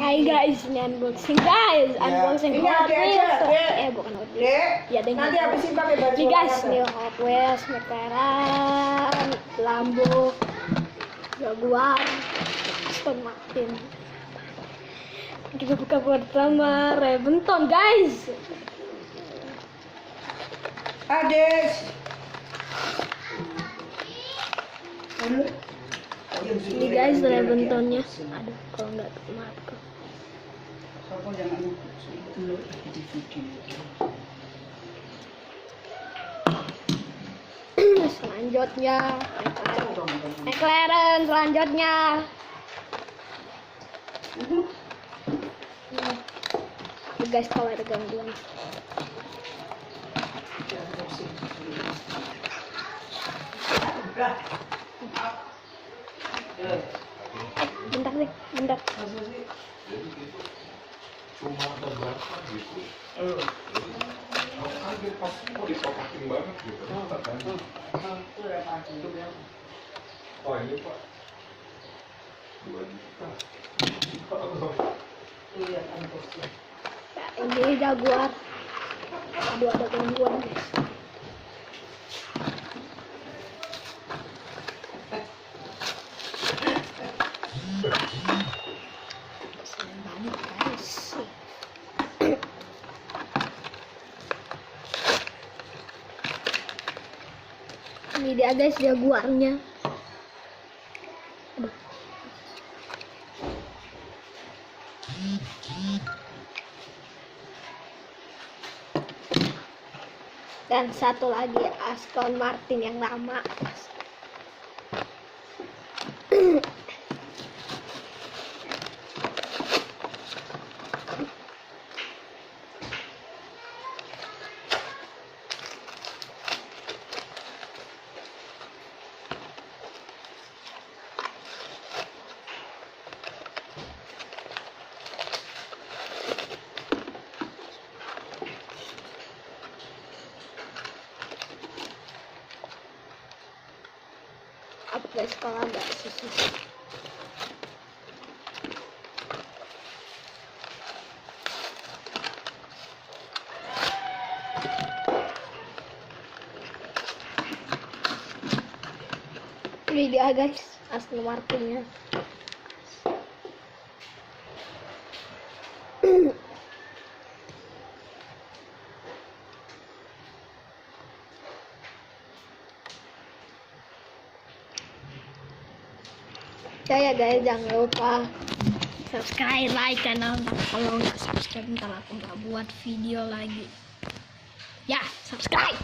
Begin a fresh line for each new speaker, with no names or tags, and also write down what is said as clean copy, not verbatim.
Hai guys, ini unboxing guys, unboxing Hot Wheels. Bukan Hot Wheels. Ya,
nanti habisin pakai baju.
Nih guys, nih Hot Wheels, McLaren, Lambo, Jaguar, Aston Martin. Kita buka pertama Rebenton guys.
Ades.
Ini guys Rebentonnya. Aduh, kalau nggak marker. Selanjutnya McLaren selanjutnya. Guys, kalau ada gangguan. Bentar nih, bentar.
Cuma terbakar gitu. Aku kaget pas kok disopakin banget gitu. Oh ini Pak 2 juta.
Iya, ongkosnya.
Ini Jaguar. Aduh, ada gangguan guys. Kesian banget guys. Ini dia guys Jaguarnya. Aduh. Dan satu lagi Aston Martin yang lama. Apa guys kalau agak susah. Ini dia guys Aston Martinnya. Ya guys, jangan lupa subscribe, like channel. Kalau nggak subscribe ntar aku nggak buat video lagi. Ya, subscribe.